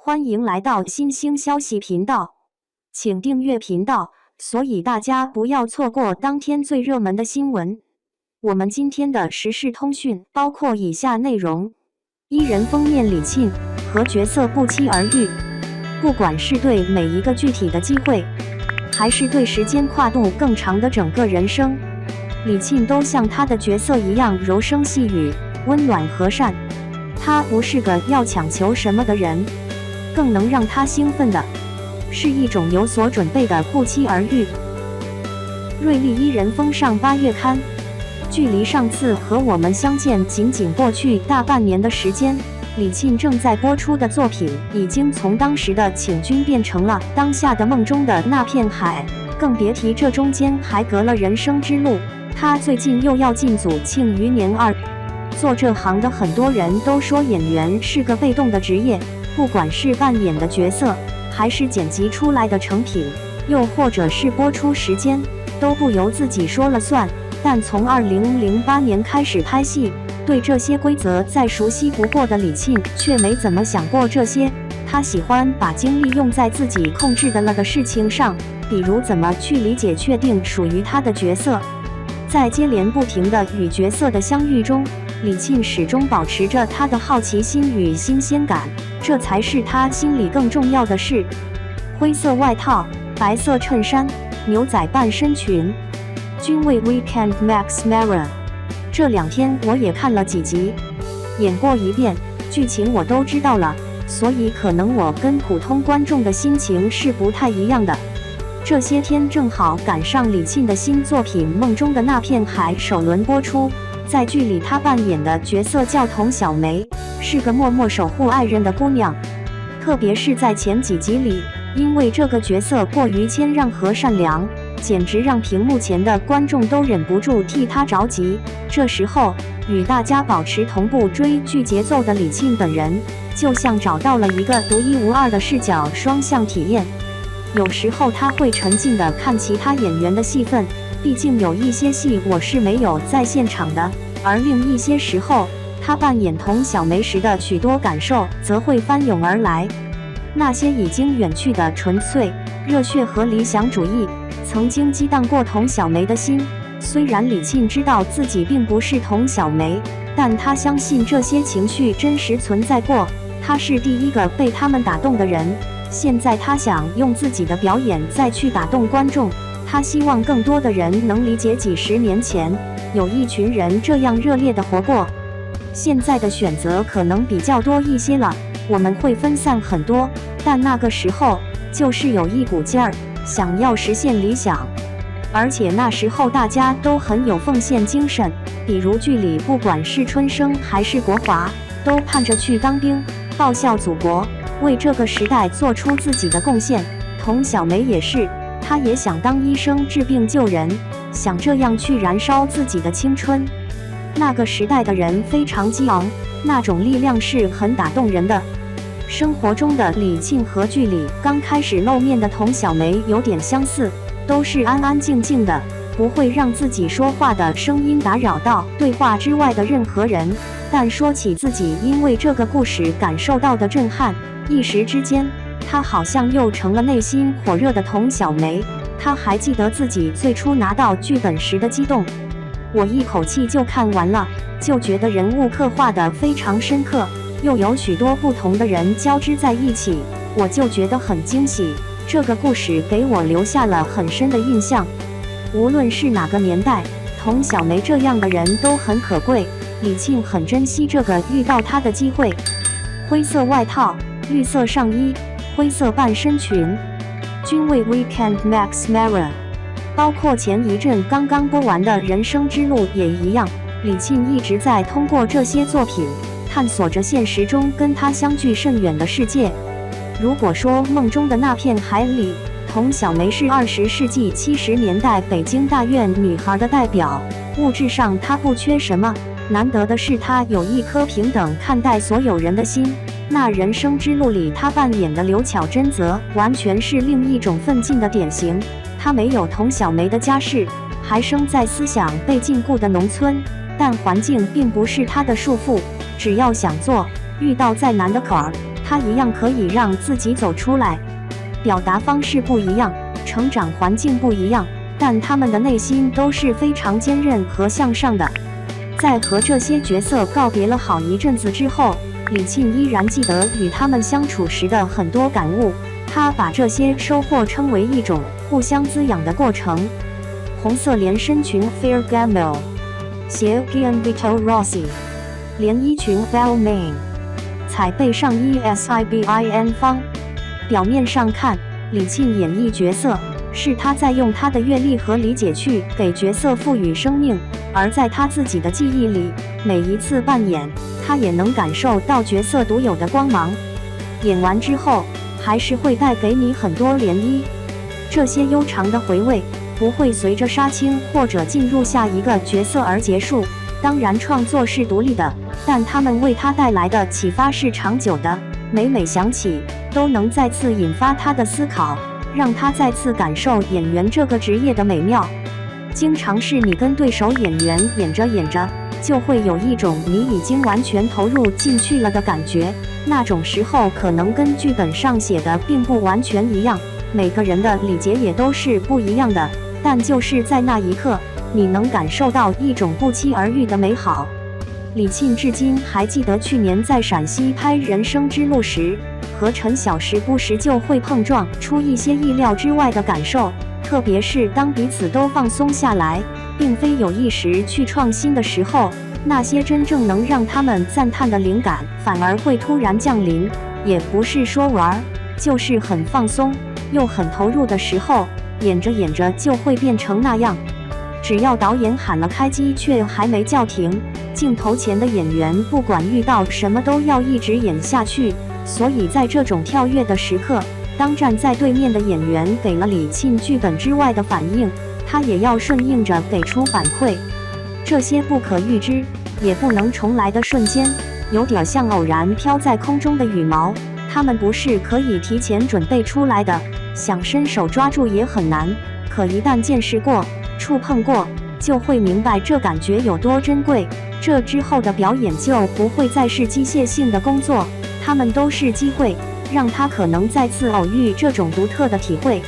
欢迎来到新兴消息频道，请订阅频道，所以大家不要错过当天最热门的新闻。我们今天的时事通讯包括以下内容：一人封面李沁和角色不期而遇，不管是对每一个具体的机会，还是对时间跨度更长的整个人生，李沁都像他的角色一样柔声细语、温暖和善。他不是个要强求什么的人，更能让他兴奋的是一种有所准备的不期而遇。瑞丽伊人封上8月刊，距离上次和我们相见仅仅过去大半年的时间，李沁正在播出的作品已经从当时的请君变成了当下的梦中的那片海，更别提这中间还隔了人生之路。他最近又要进组《庆余年2》。做这行的很多人都说演员是个被动的职业，不管是扮演的角色，还是剪辑出来的成品，又或者是播出时间，都不由自己说了算。但从2008年开始拍戏，对这些规则再熟悉不过的李沁却没怎么想过这些。他喜欢把精力用在自己控制的了的事情上，比如怎么去理解确定属于他的角色。在接连不停的与角色的相遇中，李沁始终保持着他的好奇心与新鲜感，这才是他心里更重要的事。灰色外套、白色衬衫、牛仔半身裙，均为 Weekend Max Mara。这2天我也看了几集，演过一遍，剧情我都知道了，所以可能我跟普通观众的心情是不太一样的。这些天正好赶上李沁的新作品《梦中的那片海》首轮播出。在剧里，她扮演的角色叫童小梅，是个默默守护爱人的姑娘。特别是在前几集里，因为这个角色过于谦让和善良，简直让屏幕前的观众都忍不住替她着急。这时候，与大家保持同步追剧节奏的李沁本人，就像找到了一个独一无二的视角双向体验。有时候他会沉浸地看其他演员的戏份，毕竟有一些戏我是没有在现场的，而另一些时候，他扮演童小梅时的许多感受则会翻涌而来。那些已经远去的纯粹、热血和理想主义，曾经激荡过童小梅的心。虽然李沁知道自己并不是童小梅，但他相信这些情绪真实存在过。他是第一个被他们打动的人。现在他想用自己的表演再去打动观众，他希望更多的人能理解几十年前有一群人这样热烈地活过。现在的选择可能比较多一些了，我们会分散很多，但那个时候就是有一股劲儿，想要实现理想。而且那时候大家都很有奉献精神，比如剧里不管是春生还是国华，都盼着去当兵，报效祖国，为这个时代做出自己的贡献。童小梅也是，她也想当医生治病救人，想这样去燃烧自己的青春。那个时代的人非常激昂，那种力量是很打动人的。生活中的李沁和剧里刚开始露面的童小梅有点相似，都是安安静静的，不会让自己说话的声音打扰到对话之外的任何人。但说起自己因为这个故事感受到的震撼，一时之间，她好像又成了内心火热的童小梅。她还记得自己最初拿到剧本时的激动，我一口气就看完了，就觉得人物刻画得非常深刻，又有许多不同的人交织在一起，我就觉得很惊喜。这个故事给我留下了很深的印象。无论是哪个年代，童小梅这样的人都很可贵。李沁很珍惜这个遇到她的机会。灰色外套、绿色上衣、灰色半身裙，均为 Weekend Max Mara。包括前一阵刚刚播完的《人生之路》也一样，李沁一直在通过这些作品探索着现实中跟他相距甚远的世界。如果说梦中的那片海里，童小梅是20世纪70年代北京大院女孩的代表，物质上她不缺什么，难得的是她有一颗平等看待所有人的心。那《人生之路》里她扮演的刘巧珍则完全是另一种奋进的典型。她没有童小梅的家世，还生在思想被禁锢的农村，但环境并不是她的束缚，只要想做，遇到再难的坎儿，他一样可以让自己走出来。表达方式不一样，成长环境不一样，但他们的内心都是非常坚韧和向上的。在和这些角色告别了好一阵子之后，李沁依然记得与他们相处时的很多感悟，他把这些收获称为一种互相滋养的过程。红色连身裙 Ferragamo， 鞋 Gianvito Rossi， 连衣裙 Balmain， 彩背上衣 Sibin 方。表面上看，李沁演绎角色是他在用他的阅历和理解去给角色赋予生命，而在他自己的记忆里，每一次扮演，他也能感受到角色独有的光芒。演完之后，还是会带给你很多涟漪。这些悠长的回味不会随着杀青或者进入下一个角色而结束。当然，创作是独立的，但他们为他带来的启发是长久的。每每想起，都能再次引发他的思考，让他再次感受演员这个职业的美妙。经常是你跟对手演员演着演着，就会有一种你已经完全投入进去了的感觉。那种时候可能跟剧本上写的并不完全一样，每个人的理解也都是不一样的，但就是在那一刻，你能感受到一种不期而遇的美好。李沁至今还记得去年在陕西拍《人生之路》时，和陈晓时不时就会碰撞出一些意料之外的感受，特别是当彼此都放松下来，并非有意识去创新的时候，那些真正能让他们赞叹的灵感反而会突然降临。也不是说玩，就是很放松又很投入的时候，演着演着就会变成那样。只要导演喊了开机却还没叫停，镜头前的演员不管遇到什么都要一直演下去。所以在这种跳跃的时刻，当站在对面的演员给了李沁剧本之外的反应，他也要顺应着给出反馈。这些不可预知也不能重来的瞬间，有点像偶然飘在空中的羽毛，它们不是可以提前准备出来的，想伸手抓住也很难。可一旦见识过、触碰过，就会明白这感觉有多珍贵。这之后的表演就不会再是机械性的工作，它们都是机会，让他可能再次偶遇这种独特的体会。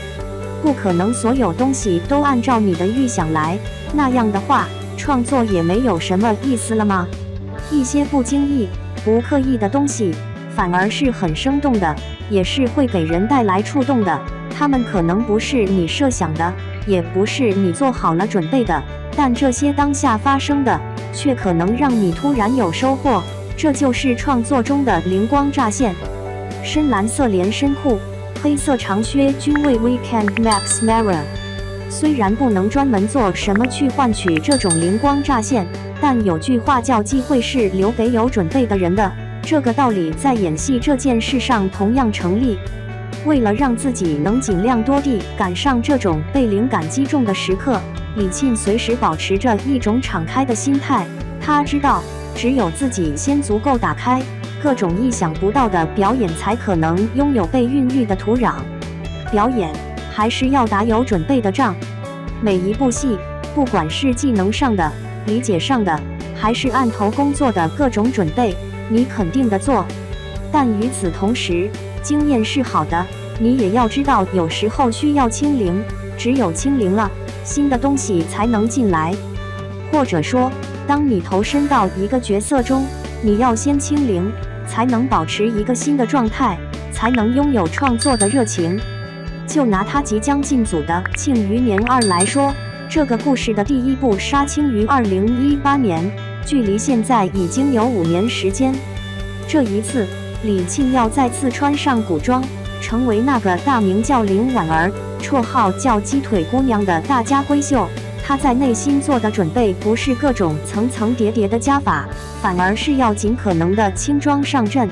不可能所有东西都按照你的预想来，那样的话，创作也没有什么意思了吗？一些不经意、不刻意的东西，反而是很生动的，也是会给人带来触动的。它们可能不是你设想的，也不是你做好了准备的，但这些当下发生的，却可能让你突然有收获。这就是创作中的灵光乍现。深蓝色连身裤，黑色长靴均为 Weekend Max Mara。虽然不能专门做什么去换取这种灵光乍现，但有句话叫机会是留给有准备的人的，这个道理在演戏这件事上同样成立。为了让自己能尽量多地赶上这种被灵感击中的时刻，李沁随时保持着一种敞开的心态。他知道，只有自己先足够打开，各种意想不到的表演才可能拥有被孕育的土壤。表演还是要打有准备的仗，每一部戏，不管是技能上的、理解上的，还是案头工作的各种准备，你肯定的做。但与此同时，经验是好的，你也要知道有时候需要清零，只有清零了，新的东西才能进来。或者说，当你投身到一个角色中，你要先清零，才能保持一个新的状态，才能拥有创作的热情。就拿他即将进组的《庆余年2》来说，这个故事的第一部杀青于2018年，距离现在已经有5年时间。这一次，李沁要再次穿上古装，成为那个大名叫林婉儿，绰号叫鸡腿姑娘的大家闺秀。她在内心做的准备不是各种层层叠叠的加法，反而是要尽可能的轻装上阵。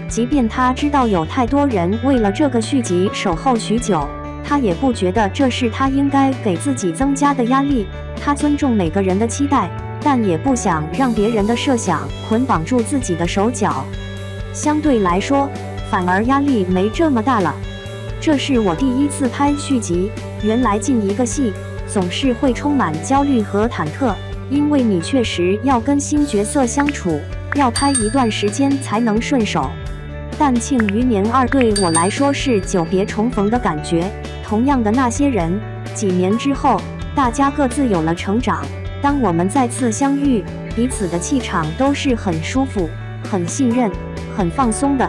即便她知道有太多人为了这个续集守候许久，她也不觉得这是她应该给自己增加的压力。她尊重每个人的期待，但也不想让别人的设想捆绑住自己的手脚。相对来说，反而压力没这么大了。这是我第一次拍续集，原来进一个戏总是会充满焦虑和忐忑，因为你确实要跟新角色相处，要拍一段时间才能顺手。但《庆余年2》对我来说是久别重逢的感觉。同样的那些人，几年之后，大家各自有了成长。当我们再次相遇，彼此的气场都是很舒服、很信任、很放松的。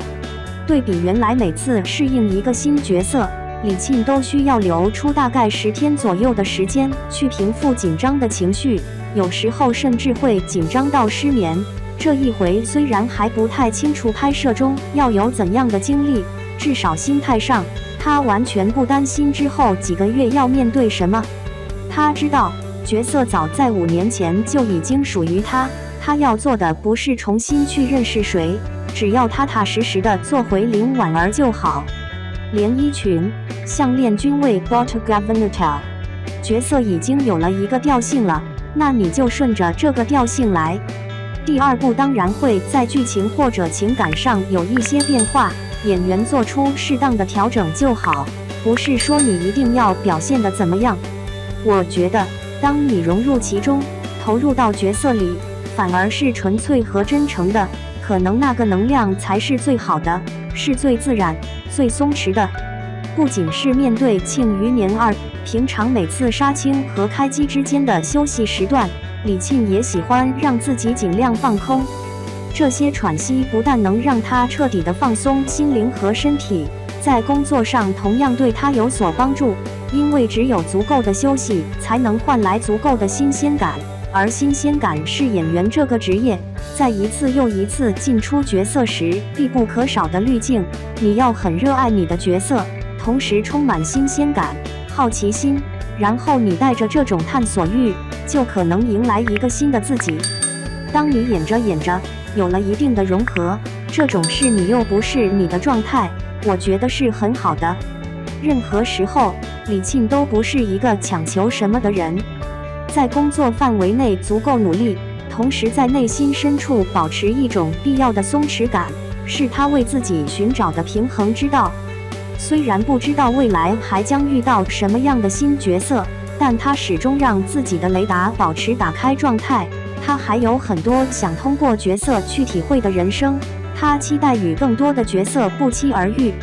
对比原来每次适应一个新角色，李沁都需要留出大概10天左右的时间去平复紧张的情绪，有时候甚至会紧张到失眠。这一回虽然还不太清楚拍摄中要有怎样的经历，至少心态上，他完全不担心之后几个月要面对什么。他知道角色早在5年前就已经属于他，他要做的不是重新去认识谁，只要踏踏实实的做回林婉儿就好。连衣裙、项链均为 Bottega-Veneta， 角色已经有了一个调性了，那你就顺着这个调性来。第2部当然会在剧情或者情感上有一些变化，演员做出适当的调整就好，不是说你一定要表现得怎么样。我觉得，当你融入其中，投入到角色里，反而是纯粹和真诚的，可能那个能量才是最好的，是最自然、最松弛的。不仅是面对《庆余年2》，平常每次杀青和开机之间的休息时段，李沁也喜欢让自己尽量放空。这些喘息不但能让他彻底的放松心灵和身体，在工作上同样对他有所帮助，因为只有足够的休息，才能换来足够的新鲜感，而新鲜感是演员这个职业在一次又一次进出角色时必不可少的滤镜。你要很热爱你的角色，同时充满新鲜感、好奇心，然后你带着这种探索欲，就可能迎来一个新的自己。当你演着演着有了一定的融合，这种是你又不是你的状态，我觉得是很好的。任何时候，李沁都不是一个强求什么的人，在工作范围内足够努力，同时在内心深处保持一种必要的松弛感，是他为自己寻找的平衡之道。虽然不知道未来还将遇到什么样的新角色，但他始终让自己的雷达保持打开状态。他还有很多想通过角色去体会的人生，他期待与更多的角色不期而遇。